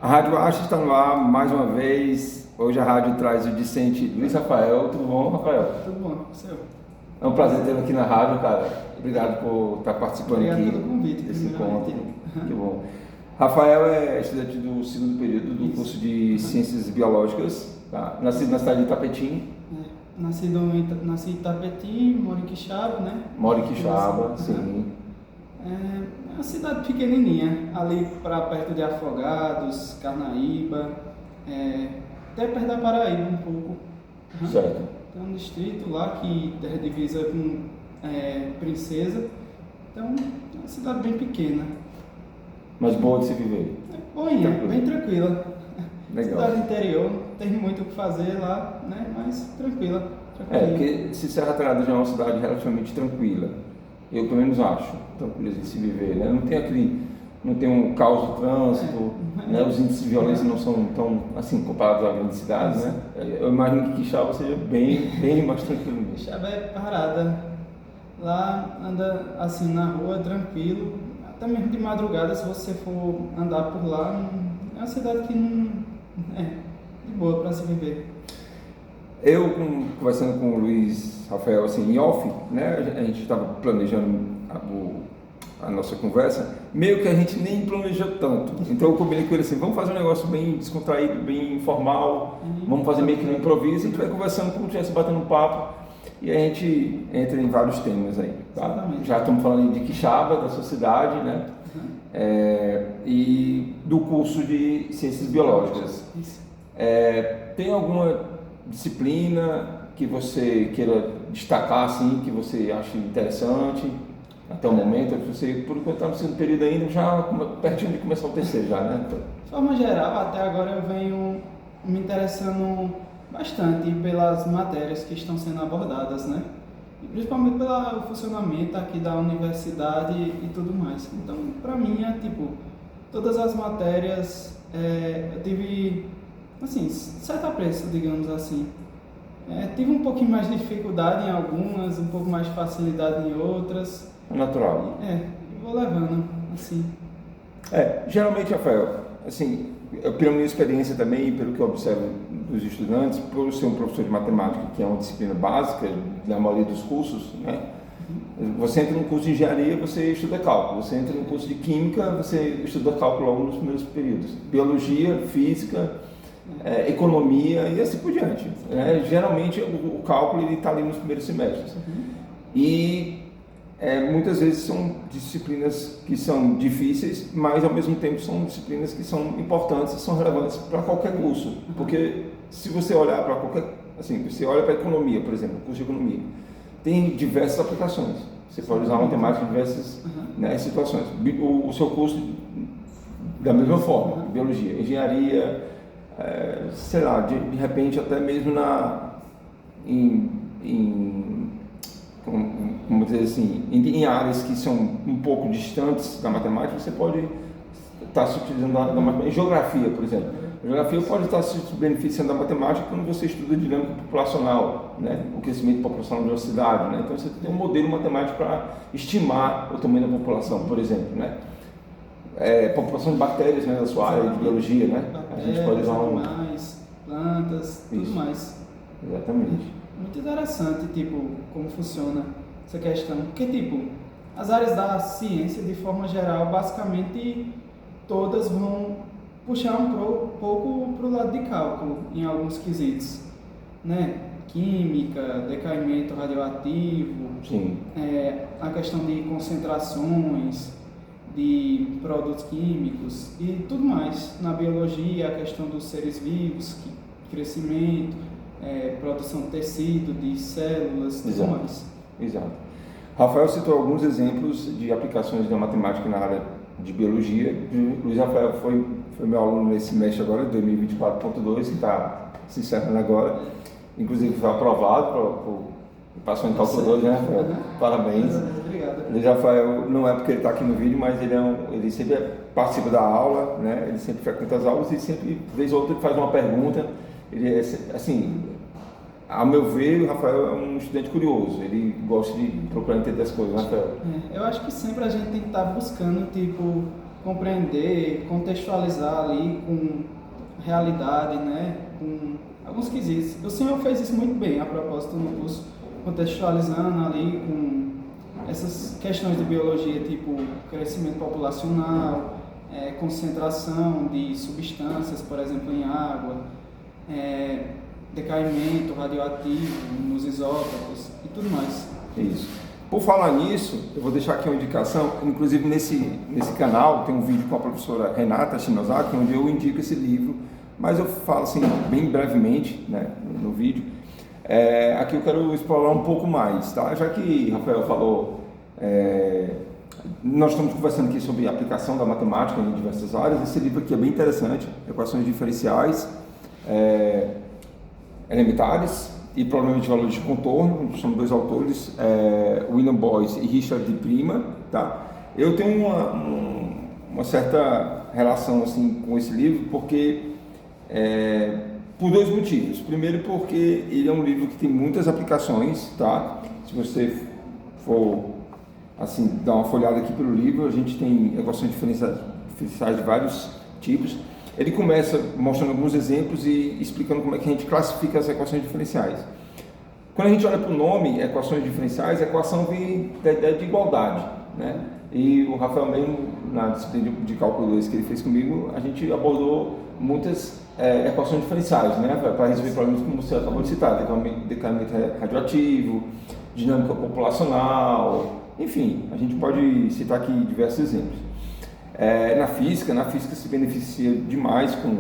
A Rádio Acha está no ar mais uma vez. Hoje a rádio traz o discente Luiz Rafael. Tudo bom, Rafael? Tudo bom, seu. É um prazer tê-lo aqui na rádio, cara. Obrigado por estar participando Obrigado aqui pelo convite, desse primeiramente. encontro. Que bom. Rafael é estudante do segundo período do curso de Ciências Biológicas, tá? Nascido na cidade de Itapetim. Nasci em Itapetim, moro em Quixaba, né? Mora em Quixaba, sim. É uma cidade pequenininha, ali para perto de Afogados, Carnaíba, até perto da Paraíba um pouco. Certo. Tem um distrito lá que tem divisa com Princesa, então é uma cidade bem pequena. Mas boa de se viver. Boinha, Tranquilo. bem tranquila. Legal. Cidade interior, não tem muito o que fazer lá, né? Mas tranquila. Porque se Serra Talhada já é uma cidade relativamente tranquila, eu pelo menos acho, tranquila de se viver, né? Não tem um caos de trânsito, né? Os índices de violência não são tão, assim, comparados a grandes cidades, né? Eu imagino que Quixaba seja bem mais tranquilo mesmo. Quixaba é parada. Lá anda assim na rua, tranquilo. Até mesmo de madrugada, se você for andar por lá, é uma cidade que não é de boa para se viver. Eu, conversando com o Luiz Rafael, assim, em off, né? A gente estava planejando a nossa conversa, meio que a gente nem planejou tanto. Então eu combinei com ele assim, vamos fazer um negócio bem descontraído, bem informal, vamos fazer meio que no improviso, a gente vai conversando como se estivesse batendo um papo e a gente entra em vários temas aí. Tá? Já estamos falando de Quixaba, da sua cidade, né? E do curso de Ciências Biológicas. Tem alguma disciplina que você queira destacar, assim, que você acha interessante até o momento? Você, por enquanto, está no segundo período ainda, já pertinho de começar o terceiro já, né? De forma geral, até agora eu venho me interessando bastante pelas matérias que estão sendo abordadas, né? E principalmente pelo funcionamento aqui da universidade e tudo mais. Então, para mim, todas as matérias eu tive, assim, certo apreço, digamos assim. Tive um pouquinho mais de dificuldade em algumas, um pouco mais de facilidade em outras. É natural. E vou levando, assim. Geralmente, Rafael, assim, pela minha experiência também, pelo que eu observo dos estudantes, por ser um professor de matemática, que é uma disciplina básica da maioria dos cursos, né? Você entra num curso de engenharia, você estuda cálculo. Você entra num curso de química, você estuda cálculo logo nos primeiros períodos. Biologia, física, economia e assim por diante. Geralmente o cálculo está ali nos primeiros semestres. E muitas vezes são disciplinas que são difíceis, mas ao mesmo tempo são disciplinas que são importantes e são relevantes para qualquer curso. Porque se você olhar para você olha para a economia, por exemplo, o curso de economia, tem diversas aplicações. Você pode usar matemática em diversas situações. O seu curso, da mesma forma, biologia, engenharia, sei lá, de repente até mesmo como dizer assim, em áreas que são um pouco distantes da matemática, você pode estar se utilizando da matemática. Em geografia, por exemplo. A geografia pode estar se beneficiando da matemática quando você estuda dinâmica populacional, né? O crescimento populacional de uma cidade, né? Então você tem um modelo matemático para estimar o tamanho da população, por exemplo, né? População de bactérias, né, da sua área de biologia, né? Bactérias, A gente pode usar animais, plantas, tudo mais. Exatamente. Muito interessante, como funciona essa questão. Porque, as áreas da ciência, de forma geral, basicamente todas vão puxar um pouco para o lado de cálculo, em alguns quesitos, né? Química, decaimento radioativo, Sim. A questão de concentrações de produtos químicos e tudo mais. Na biologia, a questão dos seres vivos, crescimento, produção de tecido, de células, tudo mais. Exato. Rafael citou alguns exemplos de aplicações da matemática na área de biologia. Luiz Rafael foi meu aluno nesse semestre agora, 2024.2, que está se encerrando agora. Inclusive foi aprovado, passou em cálculo 2, né, Rafael? Parabéns. Obrigado. Luiz Rafael, não é porque ele está aqui no vídeo, mas ele sempre participa da aula, né? Ele sempre frequenta as aulas e sempre, vez ou outra, ele faz uma pergunta. Ele assim, a meu ver, o Rafael é um estudante curioso, ele gosta de procurar entender as coisas, né, Rafael? Eu acho que sempre a gente tem que estar buscando, compreender, contextualizar ali com realidade, né? Com alguns quesitos. O senhor fez isso muito bem, a propósito no curso, contextualizando ali com essas questões de biologia, tipo crescimento populacional, concentração de substâncias, por exemplo, em água, decaimento radioativo nos isótopos e tudo mais. Isso. Por falar nisso, eu vou deixar aqui uma indicação, inclusive nesse canal tem um vídeo com a professora Renata Shinosaki, onde eu indico esse livro, mas eu falo assim, bem brevemente, né, no vídeo. Aqui eu quero explorar um pouco mais, tá? Já que Rafael falou, nós estamos conversando aqui sobre a aplicação da matemática em diversas áreas. Esse livro aqui é bem interessante, Equações Diferenciais Elementares e Problemas de Valores de Contorno. São dois autores, William Boyce e Richard de Prima, tá? Eu tenho uma certa relação assim com esse livro porque por dois motivos. Primeiro, porque ele é um livro que tem muitas aplicações, tá? Se você for assim dar uma folhada aqui pelo livro, a gente tem equações diferenciais de vários tipos. Ele começa mostrando alguns exemplos e explicando como é que a gente classifica as equações diferenciais. Quando a gente olha para o nome, equações diferenciais, a equação vem da ideia de igualdade, né? E o Rafael mesmo, na disciplina de cálculo 2 que ele fez comigo, a gente abordou muitas equações diferenciais, né? Para resolver problemas como você acabou de citar, decaimento radioativo, dinâmica populacional, enfim, a gente pode citar aqui diversos exemplos. Na física se beneficia demais com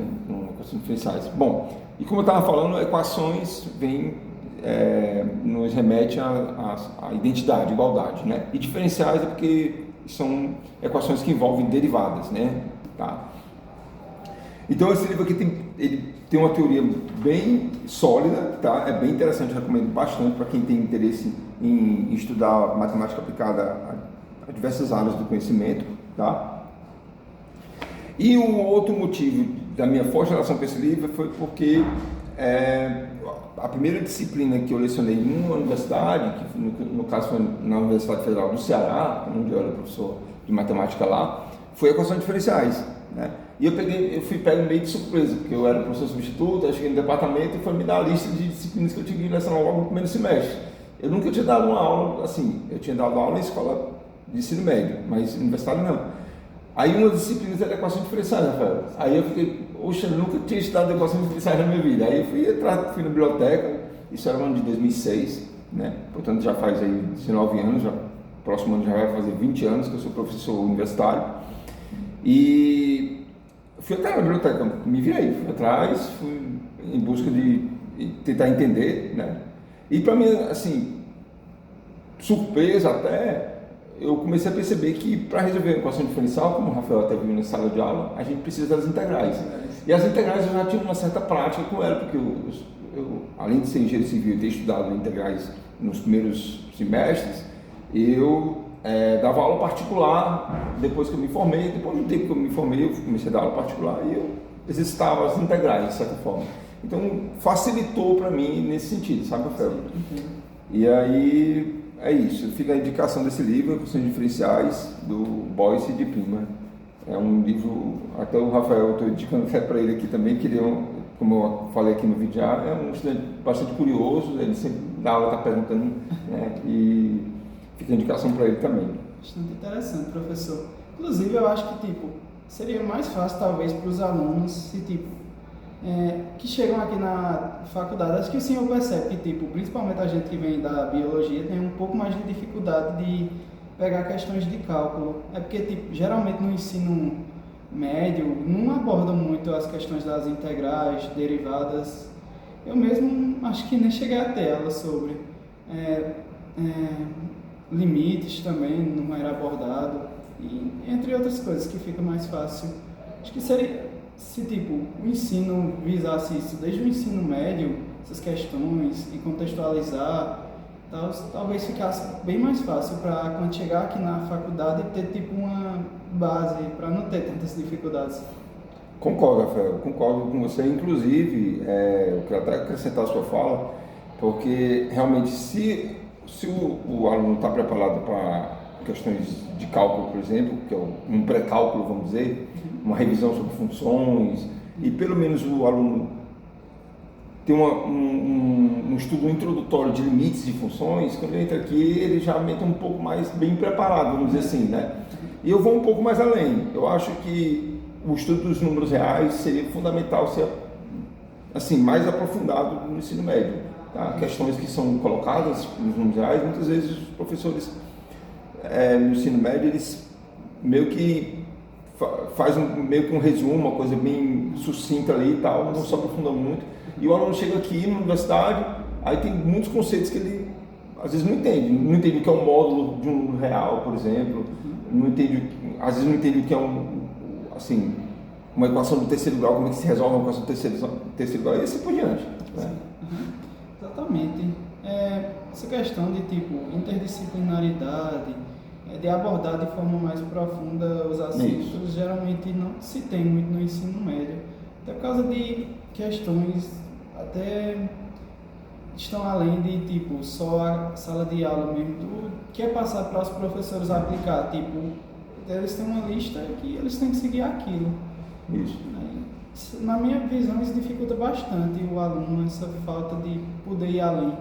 equações diferenciais. Bom, e como eu estava falando, equações nos remete à identidade, igualdade, né? E diferenciais é porque são equações que envolvem derivadas, né? Tá? Então esse livro aqui ele tem uma teoria bem sólida, tá? É bem interessante, eu recomendo bastante para quem tem interesse em estudar matemática aplicada a diversas áreas do conhecimento, tá? E um outro motivo da minha forte relação com esse livro foi porque a primeira disciplina que eu lecionei numa universidade, que no caso foi na Universidade Federal do Ceará, onde eu era professor de matemática lá, foi equações diferenciais, né? E eu fui pego meio de surpresa, porque eu era professor substituto, eu cheguei no departamento e foi me dar a lista de disciplinas que eu tinha que lecionar logo no primeiro semestre. Eu nunca tinha dado uma aula assim, eu tinha dado aula em escola de ensino médio, mas universitário não. Aí uma das disciplinas era equações diferenciais, Rafael. Aí eu fiquei, poxa, eu nunca tinha estudado equações diferenciais na minha vida. Aí eu fui na biblioteca, isso era no ano de 2006, né? Portanto já faz aí 19 anos, próximo ano já vai fazer 20 anos que eu sou professor universitário. E fui até na biblioteca, me virei, fui atrás, fui em busca de tentar entender, né? E para mim, assim, surpresa até, eu comecei a perceber que para resolver a equação diferencial, como o Rafael até viu na sala de aula, a gente precisa das integrais. E as integrais eu já tinha uma certa prática com ela, porque eu além de ser engenheiro civil e ter estudado integrais nos primeiros semestres, eu dava aula particular depois que eu me formei. Depois do tempo que eu me formei, eu comecei a dar aula particular e eu exercitava as integrais, de certa forma. Então, facilitou para mim nesse sentido, sabe, Rafael? E aí, é isso. Fica a indicação desse livro, Equações Diferenciais, do Boyce e de Prima. É um livro, até o Rafael, eu estou indicando para ele aqui também, que ele como eu falei aqui no vídeo já, é um estudante bastante curioso, ele sempre na aula está perguntando, né? E fica a indicação para ele também. Bastante interessante, professor. Inclusive, eu acho que, seria mais fácil, talvez, para os alunos, se, que chegam aqui na faculdade, acho que o senhor percebe que, principalmente a gente que vem da biologia, tem um pouco mais de dificuldade de pegar questões de cálculo. É porque, geralmente no ensino médio, não abordam muito as questões das integrais, derivadas. Eu mesmo acho que nem cheguei a ter aula sobre. Limites também não era abordado, e entre outras coisas que fica mais fácil. Acho que seria, se o ensino visasse isso desde o ensino médio, essas questões, e contextualizar, talvez ficasse bem mais fácil para quando chegar aqui na faculdade ter uma base para não ter tantas dificuldades. Concordo, Rafael, concordo com você. Inclusive, eu quero até acrescentar a sua fala, porque realmente se o aluno está preparado para questões de cálculo, por exemplo, que é um pré-cálculo, vamos dizer, uma revisão sobre funções, e pelo menos o aluno tem um estudo introdutório de limites de funções. Quando ele entra aqui, ele já entra um pouco mais bem preparado, vamos dizer assim, né? E eu vou um pouco mais além. Eu acho que o estudo dos números reais seria fundamental ser assim, mais aprofundado no ensino médio. Tá? Questões que são colocadas nos números reais, muitas vezes os professores no ensino médio, eles meio que faz meio que um resumo, uma coisa bem sucinta ali e tal, não se aprofunda muito. E o aluno chega aqui na universidade, aí tem muitos conceitos que ele às vezes não entende o que é um módulo de um número real, por exemplo, às vezes não entende o que é uma equação do terceiro grau, como é que se resolve uma equação do terceiro grau, e assim por diante. Né? Exatamente. Essa questão de interdisciplinaridade, de abordar de forma mais profunda os assuntos, geralmente não se tem muito no ensino médio, até por causa de questões até estão além de só a sala de aula mesmo, que é passar para os professores aplicar, eles têm uma lista que eles têm que seguir aquilo. Isso. Na minha visão, isso dificulta bastante o aluno, essa falta de poder ir além.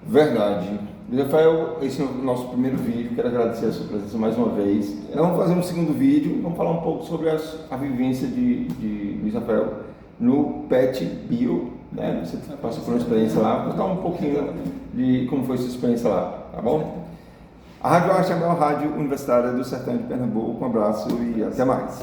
Verdade. Rafael, esse é o nosso primeiro vídeo, quero agradecer a sua presença mais uma vez. Nós vamos fazer um segundo vídeo, vamos falar um pouco sobre a vivência de Luiz Rafael no PET Bio, né? Você passou por uma experiência lá, vou contar um pouquinho de como foi sua experiência lá, tá bom? A Rádio Arte é a maior rádio universitária do sertão de Pernambuco. Um abraço e até mais.